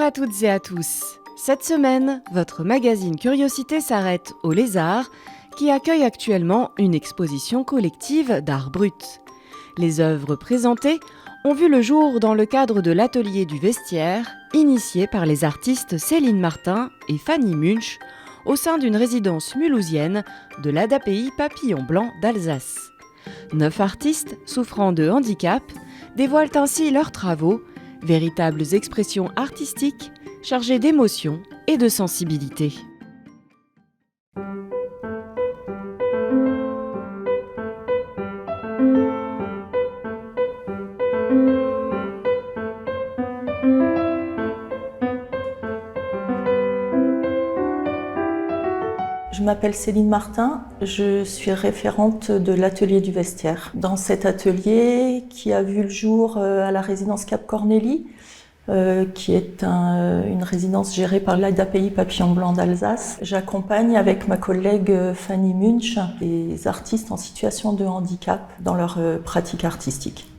à toutes et à tous. Cette semaine, votre magazine Curiosité s'arrête au Lézard, qui accueille actuellement une exposition collective d'art brut. Les œuvres présentées ont vu le jour dans le cadre de l'atelier du vestiaire, initié par les artistes Céline Martin et Fanny Munch, au sein d'une résidence mulhousienne de l'ADAPI Papillon Blanc d'Alsace. 9 artistes souffrant de handicap dévoilent ainsi leurs travaux, véritables expressions artistiques chargées d'émotion et de sensibilité. Je m'appelle Céline Martin, je suis référente de l'atelier du vestiaire. Dans cet atelier qui a vu le jour à la résidence Cap Cornélie, qui est une résidence gérée par l'ADAPI Papillon Blanc d'Alsace, j'accompagne avec ma collègue Fanny Munch des artistes en situation de handicap dans leur pratique artistique.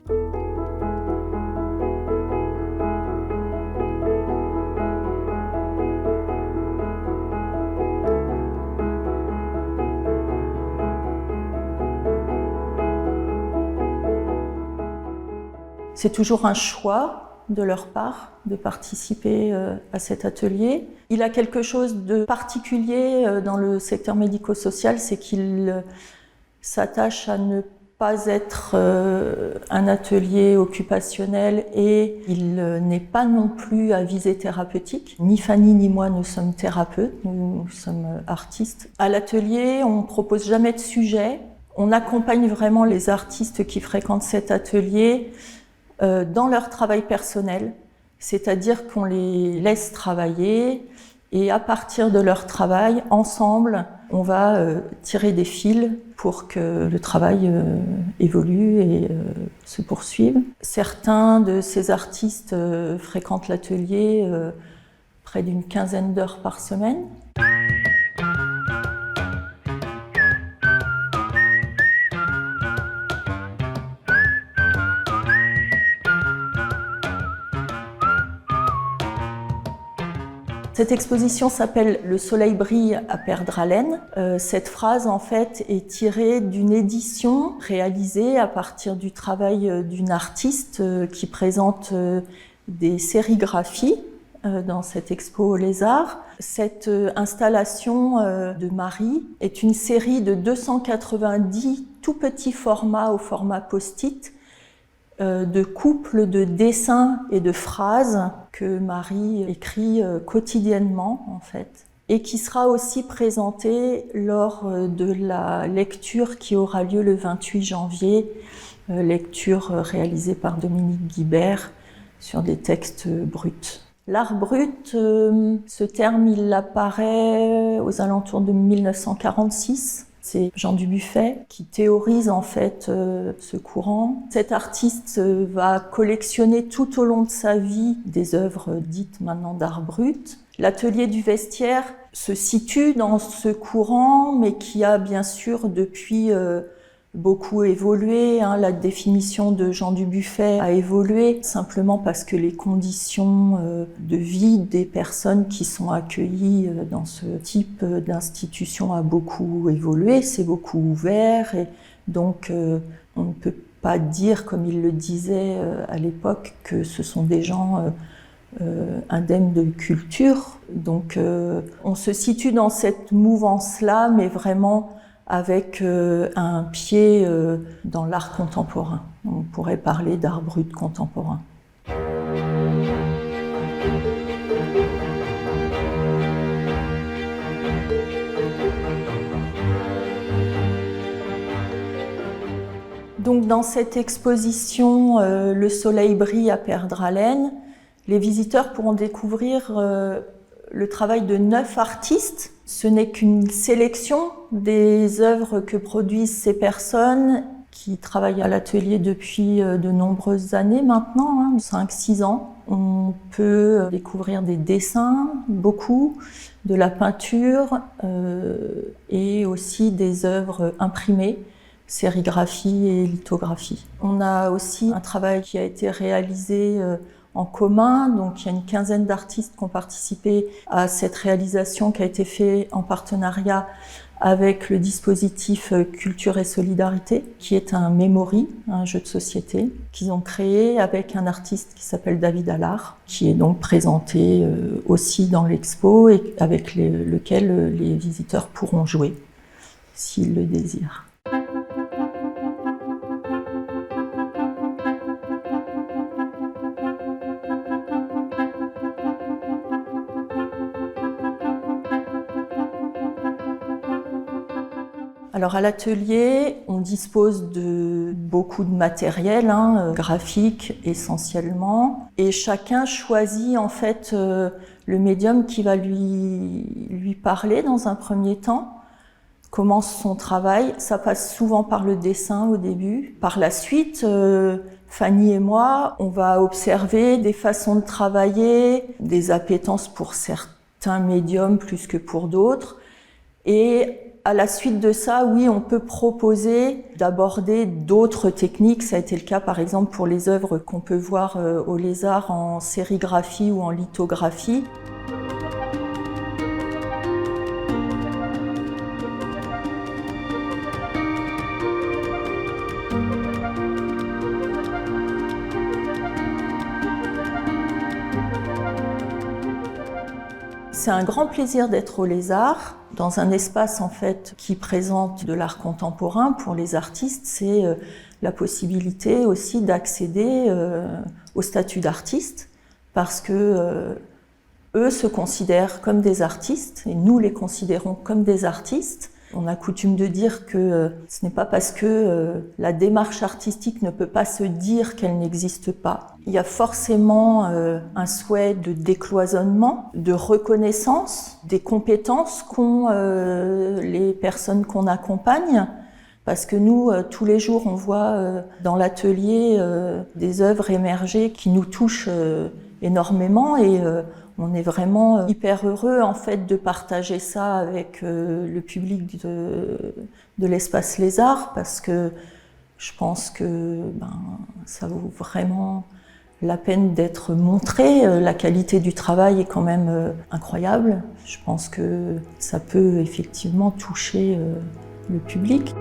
C'est toujours un choix de leur part de participer à cet atelier. Il a quelque chose de particulier dans le secteur médico-social, c'est qu'il s'attache à ne pas être un atelier occupationnel et il n'est pas non plus à visée thérapeutique. Ni Fanny ni moi ne sommes thérapeutes, nous sommes artistes. À l'atelier, on ne propose jamais de sujet. On accompagne vraiment les artistes qui fréquentent cet atelier dans leur travail personnel, c'est-à-dire qu'on les laisse travailler et à partir de leur travail, ensemble, on va tirer des fils pour que le travail évolue et se poursuive. Certains de ces artistes fréquentent l'atelier près d'une quinzaine d'heures par semaine. Cette exposition s'appelle « Le soleil brille à perdre haleine ». Cette phrase, en fait, est tirée d'une édition réalisée à partir du travail d'une artiste qui présente des sérigraphies dans cette expo au Lézard. Cette installation de Marie est une série de 290 tout petits formats au format post-it, de couples de dessins et de phrases que Marie écrit quotidiennement en fait et qui sera aussi présentée lors de la lecture qui aura lieu le 28 janvier, lecture réalisée par Dominique Guibert sur des textes bruts. L'art brut, ce terme il apparaît aux alentours de 1946. C'est Jean Dubuffet qui théorise en fait ce courant. Cet artiste va collectionner tout au long de sa vie des œuvres dites maintenant d'art brut. L'atelier du vestiaire se situe dans ce courant, mais qui a bien sûr depuis beaucoup évolué. La définition de Jean Dubuffet a évolué simplement parce que les conditions de vie des personnes qui sont accueillies dans ce type d'institution a beaucoup évolué, c'est beaucoup ouvert et donc on ne peut pas dire, comme il le disait à l'époque, que ce sont des gens indemnes de culture. Donc on se situe dans cette mouvance-là, mais vraiment avec un pied dans l'art contemporain. On pourrait parler d'art brut contemporain. Donc dans cette exposition Le soleil brille à perdre haleine, les visiteurs pourront découvrir le travail de 9 artistes. Ce n'est qu'une sélection des œuvres que produisent ces personnes qui travaillent à l'atelier depuis de nombreuses années maintenant, 5-6 ans. On peut découvrir des dessins, beaucoup, de la peinture et aussi des œuvres imprimées, sérigraphie et lithographie. On a aussi un travail qui a été réalisé en commun. Donc il y a une quinzaine d'artistes qui ont participé à cette réalisation qui a été faite en partenariat avec le dispositif Culture et Solidarité, qui est un memory, un jeu de société, qu'ils ont créé avec un artiste qui s'appelle David Allard, qui est donc présenté aussi dans l'expo et avec lequel les visiteurs pourront jouer, s'ils le désirent. Alors à l'atelier, on dispose de beaucoup de matériel, graphique essentiellement, et chacun choisit en fait le médium qui va lui parler dans un premier temps, commence son travail. Ça passe souvent par le dessin au début. Par la suite, Fanny et moi, on va observer des façons de travailler, des appétences pour certains médiums plus que pour d'autres, et à la suite de ça, oui, on peut proposer d'aborder d'autres techniques. Ça a été le cas, par exemple, pour les œuvres qu'on peut voir au Lézard en sérigraphie ou en lithographie. C'est un grand plaisir d'être au Lézard, dans un espace en fait qui présente de l'art contemporain pour les artistes. C'est la possibilité aussi d'accéder au statut d'artiste, parce que eux se considèrent comme des artistes et nous les considérons comme des artistes. On a coutume de dire que ce n'est pas parce que la démarche artistique ne peut pas se dire qu'elle n'existe pas. Il y a forcément un souhait de décloisonnement, de reconnaissance des compétences qu'ont les personnes qu'on accompagne. Parce que nous, tous les jours, on voit dans l'atelier des œuvres émerger qui nous touchent énormément et on est vraiment hyper heureux en fait de partager ça avec le public de l'espace Lézard, parce que je pense que ça vaut vraiment la peine d'être montré. La qualité du travail est quand même incroyable. Je pense que ça peut effectivement toucher le public.